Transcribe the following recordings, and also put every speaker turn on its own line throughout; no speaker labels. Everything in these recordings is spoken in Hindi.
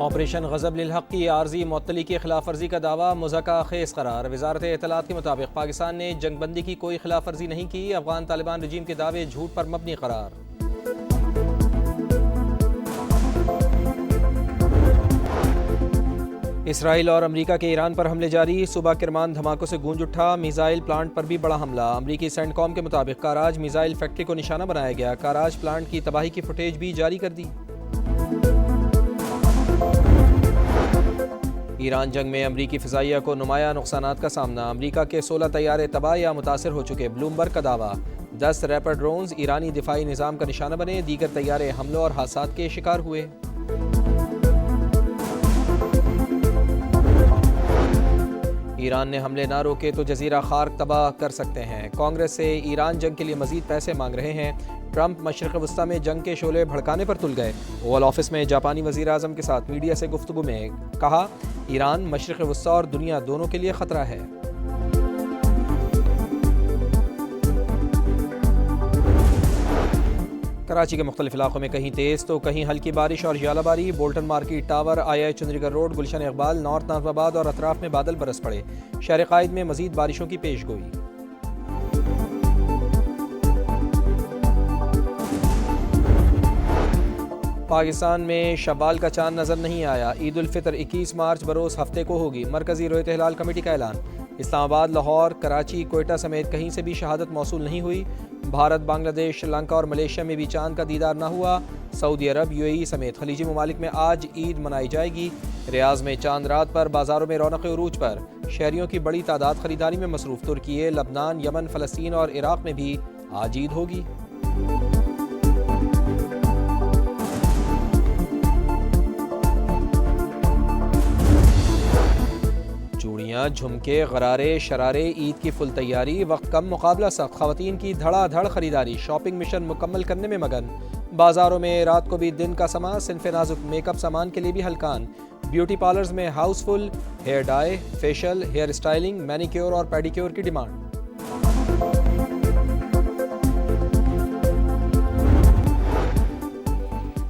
ऑपरेशन गज़ब लिल हक़ की आर्जी मुअत्तली की खिलाफ वर्जी का दावा मुज़क्का खेज़ करार। वज़ारत इत्तलात के मुताबिक पाकिस्तान ने जंगबंदी की कोई खिलाफ वर्जी नहीं की। अफगान तालिबान रजीम के दावे झूठ पर मबनी करार। इसराइल और अमरीका के ईरान पर हमले जारी। सुबह किरमान धमाकों से गूंज उठा। मिसाइल प्लांट पर भी बड़ा हमला। अमरीकी सेंटकॉम के मुताबिक कराज मिसाइल फैक्ट्री को निशाना बनाया गया। कराज प्लांट की तबाही की फुटेज भी जारी कर दी। ईरान जंग में अमरीकी फ़िज़ाइया को नुमाया नुकसानात का सामना। अमरीका के 16 तैयारे तबाह या मुतासर हो चुके। ब्लूमबर्ग का दावा। 10 रैपर ड्रोन्स ईरानी दिफाई निज़ाम का निशाना बने। दीगर तैयारे हमलों और हादसात के शिकार हुए। ईरान ने हमले ना रोके तो जजीरा खार्क तबाह कर सकते हैं। कांग्रेस से ईरान जंग के लिए मजीद पैसे मांग रहे हैं। ट्रंप मशरिक़ वस्ता में जंग के शोले भड़काने पर तुल गए। ओवल ऑफिस में जापानी वज़ीर आज़म के साथ मीडिया से गुफ्तगू में कहा, ईरान मशरिक़ वस्ता और दुनिया दोनों के लिए ख़तरा है। कराची के मुख्तलिफ इलाकों में कहीं तेज़ तो कहीं हल्की बारिश और यालाबारी। बोल्टन मार्केट टावर, आई चंद्रीगढ़ रोड, गुलशन इकबाल, नॉर्थ नाज़िमाबाद और अतराफ में बादल बरस पड़े। शहर कायद में मजीद बारिशों की पेश गोई। पाकिस्तान में शब्बाल का चांद नजर नहीं आया। ईद उल फितर 21 मार्च बरोज़ हफ्ते को होगी। मरकजी रोयत हिलाल कमेटी का ऐलान। इस्लामाबाद, लाहौर, कराची, कोयटा समेत कहीं से भी शहादत मौसूल नहीं हुई। भारत, बांग्लादेश, श्रीलंका और मलेशिया में भी चांद का दीदार न हुआ। सऊदी अरब, यूएई समेत खलीजी ममालिक में आज ईद मनाई जाएगी। रियाज में चांद रात पर बाजारों में रौनक उरूज पर। शहरियों की बड़ी तादाद खरीदारी में मसरूफ। तुर्की, लबनान, यमन, फ़लस्तीन और इराक में भी आज ईद होगी। चूड़ियाँ, झुमके, गरारे, शरारे, ईद की फुल तैयारी। वक्त कम, मुकाबला सख्त। खवातीन की धड़ाधड़ खरीदारी। शॉपिंग मिशन मुकम्मल करने में मगन। बाजारों में रात को भी दिन का समा। सिनफ़े नाजुक मेकअप सामान के लिए भी हलकान। ब्यूटी पार्लर्स में house full. Hair dye, facial, hair styling, manicure और पेडिक्योर की डिमांड।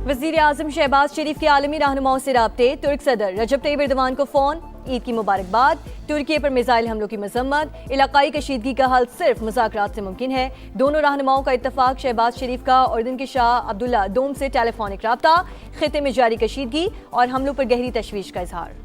वज़ीर आज़म शहबाज शरीफ के आलमी रहनुमाओं से राब्ते। तुर्क सदर रजब तैयब एर्दोगान को फ़ोन। ईद की मुबारकबाद। तुर्की पर मिसाइल हमलों की मजम्मत। इलाकाई कशीदगी का हल सिर्फ मुज़ाकरात से मुमकिन है। दोनों रहनुमाओं का इत्तफाक। शहबाज शरीफ का उर्दन के शाह अब्दुल्ला दोम से टेलीफोनिक रब्ता। खिते में जारी कशीदगी और हमलों पर गहरी तशवीश का इजहार।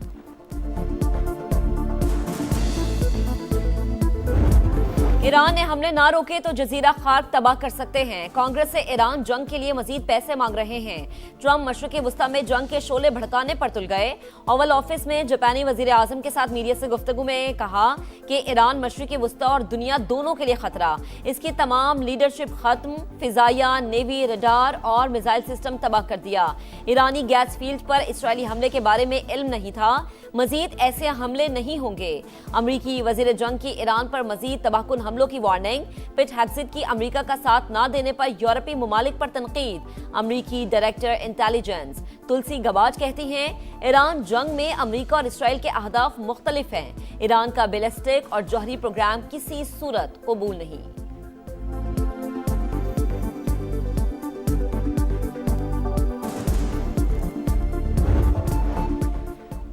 ईरान ने हमले ना रोके तो जजीरा खार्क तबाह कर सकते हैं। कांग्रेस से ईरान जंग के लिए मजीद पैसे मांग रहे हैं। ट्रंप मशरिक़ वस्ता में जंग के शोले भड़काने पर तुल गए। ओवल ऑफिस में जापानी वज़ीर आज़म के साथ मीडिया से गुफ्तगू में कहा कि ईरान मशरिक़ वस्ता और दुनिया दोनों के लिए खतरा। इसकी तमाम लीडरशिप खत्म। फिजाइया, नेवी, रडार और मिसाइल सिस्टम तबाह कर दिया। ईरानी गैस फील्ड पर इसराइली हमले के बारे में इल्म नहीं था। मजीद ऐसे हमले नहीं होंगे। अमरीकी वज़ीर जंग की ईरान पर मजीद तबाहकुन हमलों की वार्निंग। पिट हेग्सेट की अमरीका का साथ ना देने पर यूरोपीय ममालिक पर तनकीद। अमरीकी डायरेक्टर इंटेलिजेंस तुलसी गबाज कहती हैं, ईरान जंग में अमरीका और इसराइल के अहदाफ मुख्तलिफ हैं। ईरान का बैलिस्टिक और जौहरी प्रोग्राम किसी सूरत कबूल नहीं।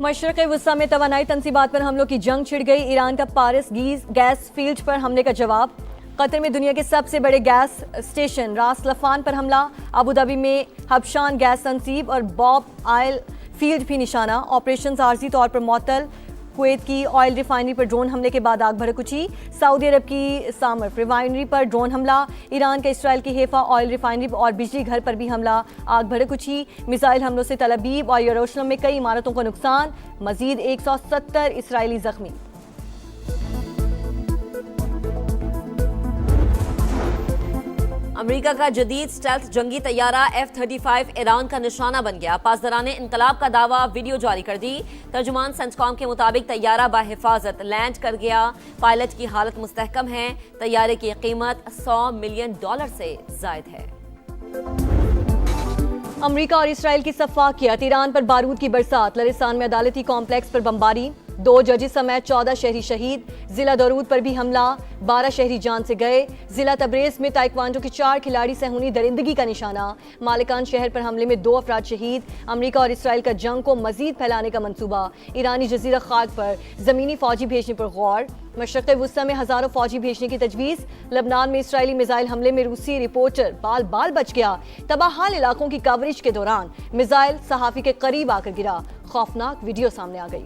मशरिक़ वस्ता में तवानाई तंसीबात पर हमलों की जंग छिड़ गई। ईरान का पारिस गैस फील्ड पर हमले का जवाब। कतर में दुनिया के सबसे बड़े गैस स्टेशन रास लफान पर हमला। अबू धाबी में हबशान गैस तंसीब और बॉब ऑयल फील्ड भी निशाना। ऑपरेशन आर्जी तौर पर मुअत्तल। कुवैत की ऑयल रिफाइनरी पर ड्रोन हमले के बाद आग भड़क उठी। सऊदी अरब की सामर रिफाइनरी पर ड्रोन हमला। ईरान का इसराइल की हेफा ऑयल रिफाइनरी और बिजली घर पर भी हमला, आग भड़क उठी। मिसाइल हमलों से तल अबीब और यरूशलेम में कई इमारतों को नुकसान। मजीद 170 इसराइली जख्मी। अमेरिका का जदीद स्टेल्थ जंगी तैयारा F-35 ईरान का निशाना बन गया। पासदारान इनकलाब का दावा, वीडियो जारी कर दी। तर्जुमान सेंटकॉम के मुताबिक तैयारा बाहिफाजत लैंड कर गया। पायलट की हालत मुस्तहकम है। तैयारे की कीमत $100 मिलियन से जायद है। अमेरिका और इसराइल की सफाकियत। ईरान पर बारूद की बरसात। लरिस्तान में अदालती कॉम्प्लेक्स पर बमबारी।
2 जजेस समेत 14 शहरी शहीद। जिला दरूद पर भी हमला, 12 शहरी जान से गए। जिला तबरेज में ताइक्वांडो के 4 खिलाड़ी सेहूनी दरिंदगी का निशाना। मालिकान शहर पर हमले में 2 अफराद शहीद। अमेरिका और इसराइल का जंग को मजीद फैलाने का मंसूबा। ईरानी जजीरा खाक पर जमीनी फौजी भेजने पर गौर। मशरक़ वुस्ता में हजारों फौजी भेजने की तजवीज़। लबनान में इसराइली मिसाइल हमले में रूसी रिपोर्टर बाल बाल बच गया। तबाहाल इलाकों की कवरेज के दौरान मिसाइल सहाफ़ी के करीब आकर गिरा। खौफनाक वीडियो सामने आ गई।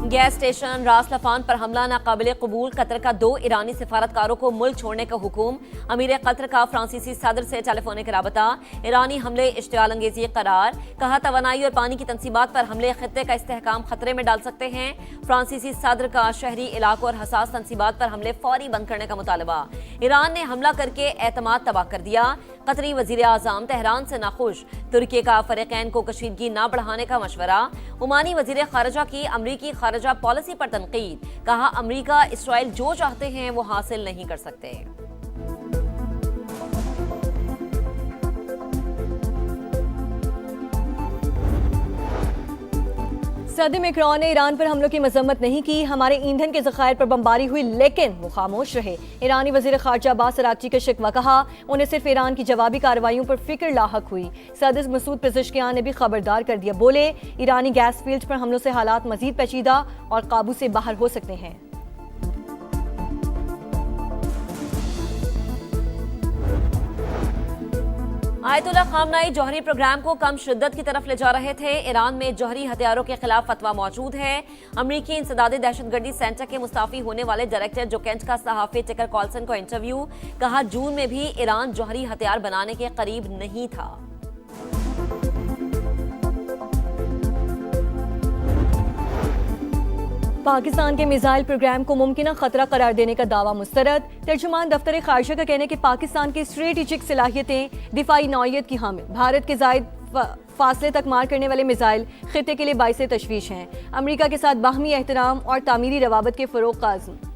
गैस स्टेशन रास लफान पर हमला नाकाबिले कबूल। कतर का 2 ईरानी सिफारतकारों को मुल्क छोड़ने का हुक्म। अमीर कतर का फ्रांसीसी सदर से टेलीफोनिक राबता। ईरानी हमले इश्तियाल अंगेजी करार। कहा तवानाई और पानी की तनसीबात पर हमले खत्ते का इस्तेहकाम खतरे में डाल सकते हैं। फ्रांसीसी सदर का शहरी इलाकों और हसास तनसीबात पर हमले फौरी बंद करने का मुतालबा। ईरान ने हमला करके एतमाद तबाह कर दिया। कतरी वजीर आज़म तेहरान से नाखुश। तुर्की का फरीकैन को कशीदगी न बढ़ाने का मशवरा। ओमानी वजीर खारजा की अमरीकी खारजा पॉलिसी पर तनकीद। कहा अमरीका इसराइल जो चाहते हैं वो हासिल नहीं कर सकते।
सदर मैक्रोन ने ईरान पर हमलों की मजम्मत नहीं की। हमारे ईंधन के ज़खायर पर बमबारी हुई लेकिन वो खामोश रहे। ईरानी वज़ीर ख़ारजा अब्बास अराग़ची का शिकवा। कहा उन्हें सिर्फ ईरान की जवाबी कार्रवाइयों पर फिक्र लाहक हुई। सदर मसूद पेज़ेश्कियान ने भी खबरदार कर दिया। बोले ईरानी गैस फील्ड पर हमलों से हालात मजीद पेचीदा और काबू से बाहर हो सकते हैं।
आयतुल्ला खामनाई जौहरी प्रोग्राम को कम शिद्दत की तरफ ले जा रहे थे। ईरान में जौहरी हथियारों के खिलाफ फतवा मौजूद है। अमरीकी इंसदादी दहशतगर्दी सेंटर के मुस्ताफी होने वाले डायरेक्टर जोकेंच का सहाफी टिकर कॉल्सन को इंटरव्यू। कहा जून में भी ईरान जौहरी हथियार बनाने के करीब नहीं था।
पाकिस्तान के मिसाइल प्रोग्राम को मुमकिन खतरा करार देने का दावा मुस्तरद। तर्जुमान दफ्तर खारजा का कहना है कि पाकिस्तान की स्ट्रेटेजिक सलाहियतें दिफाई नौयत की हामिल। भारत के जायद फासले तक मार करने वाले मिसाइल खित्ते के लिए बाइस तशवीश हैं। अमेरिका के साथ बाहमी एहतराम और तामीरी रवाबत के फरोग का अज़्म।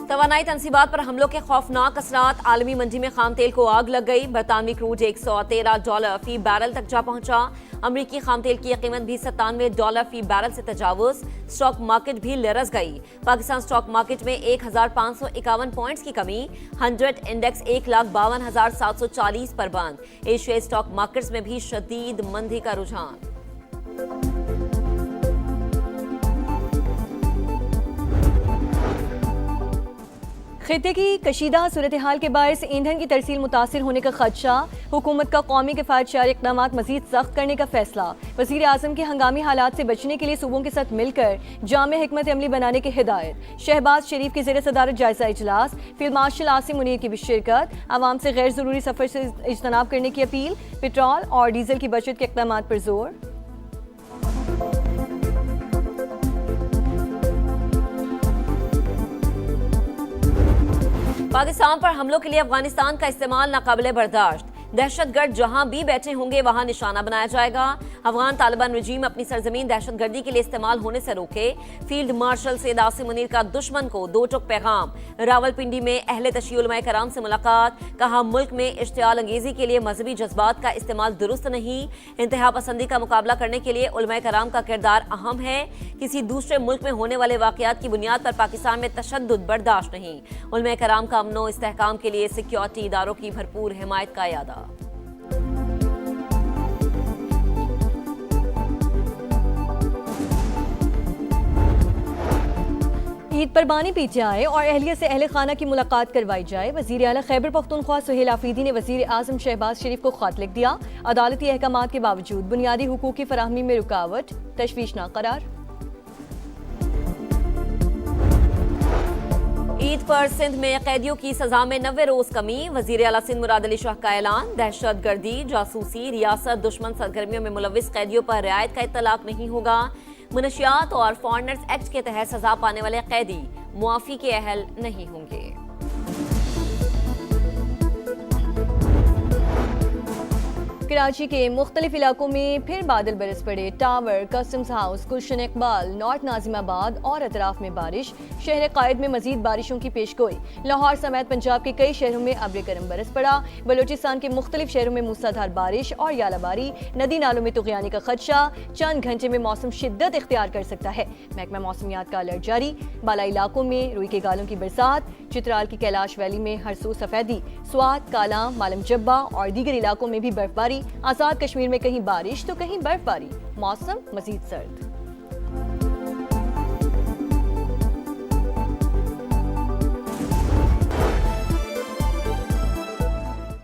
तवानाई तनसीबात पर हमलों के खौफनाक असरात। आलमी मंडी में खाम तेल को आग लग गई। बरतानवी क्रूड $113 फी बैरल तक जा पहुंचा। अमरीकी खाम तेल की कीमत भी $97 फी बैरल से तजावुज। स्टॉक मार्केट भी लरस गई। पाकिस्तान स्टॉक मार्केट में 1551 पॉइंट्स की कमी। 100 इंडेक्स 1,52,740 पर बंद। एशियाई स्टॉक मार्केट्स में भी शदीद मंदी का रुझान।
खित्ते की कशीदा सूरत हाल के बायस ईंधन की तरसील मुतासिर होने का खदशा। हुकूमत का कौमी किफायत शहरी इक़दाम मजीद सख्त करने का फैसला। वज़ीर आज़म की हंगामी हालात से बचने के लिए सूबों के साथ मिलकर जामे हिकमत अमली बनाने की हिदायत। शहबाज शरीफ की ज़ेर सदारत जायजा इजलास। फील्ड मार्शल आसिम मुनीर की भी शिरकत। आवाम से गैर ज़रूरी सफ़र से इज्तनाब करने की अपील। पेट्रोल और डीजल की बचत के इक़दाम पर जोर।
पाकिस्तान पर हमलों के लिए अफगानिस्तान का इस्तेमाल नाकाबिले बर्दाश्त। दहशतगर्द जहां भी बैठे होंगे वहां निशाना बनाया जाएगा। अफगान तालिबान रजीम अपनी सरजमीन दहशतगर्दी के लिए इस्तेमाल होने से रोके। फील्ड मार्शल सैयद आसिम मुनीर का दुश्मन को 2 टुक पैगाम। रावलपिंडी में अहले तशय्युल उलमाए कराम से मुलाकात। कहा मुल्क में इश्तियाल अंगेजी के लिए मजहबी जज्बात का इस्तेमाल दुरुस्त नहीं। इंतहा पसंदी का मुकाबला करने के लिए उलमाए कराम का किरदार अहम है। किसी दूसरे मुल्क में होने वाले वाकयात की बुनियाद पर पाकिस्तान में तशद्दुद बर्दाश्त नहीं। उलमाए कराम का अमन व इस्तेहकाम के लिए सिक्योरिटी इदारों की भरपूर हिमायत का यादा।
ईद पर बानी पीछे आए और अहलिया से अहले खाना की मुलाकात करवाई जाए। वज़ीर आला खैबर पख्तूनख्वा सुहेल आफरीदी ने वज़ीर आज़म शहबाज शरीफ को खत लिख दिया। अदालती अहकामात के बावजूद बुनियादी हुकूक की फराहमी में रुकावट, तशवीशनाक करार।
ईद पर सिंध में कैदियों की सजा में 90 रोज कमी। वजीर आला सिंध मुराद अली शाह का ऐलान। दहशत गर्दी, जासूसी, रियासत दुश्मन सरगर्मियों में मुलविस कैदियों पर रियायत का इत्तलाक नहीं होगा। मनशियात और फॉरेनर्स एक्ट के तहत सजा पाने वाले कैदी मुआफी के अहल नहीं होंगे।
कराची के मुख्तलिफ इलाकों में फिर बादल बरस पड़े। टावर, कस्टम्स हाउस, गुलशन इकबाल, नॉर्थ नाजिमाबाद और अतराफ में बारिश। शहर कायद में मजीद बारिशों की पेशगोई। लाहौर समेत पंजाब के कई शहरों में अब्र करम बरस पड़ा। बलूचिस्तान के मुख्तलिफ शहरों में मूसलाधार बारिश और यालाबारी। नदी नालों में तुगयानी का खदशा। चंद घंटे में मौसम शिद्दत इख्तियार कर सकता है। महकमा मौसमियात का अलर्ट जारी। बालाई इलाकों में रुई के गालों की बरसात। चित्राल की कैलाश वैली में हरसू सफेदी। स्वात, कालाम, मालम जब्बा और दीगर इलाकों में भी बर्फबारी। आजाद कश्मीर में कहीं बारिश तो कहीं बर्फबारी। मौसम मजीद सर्द।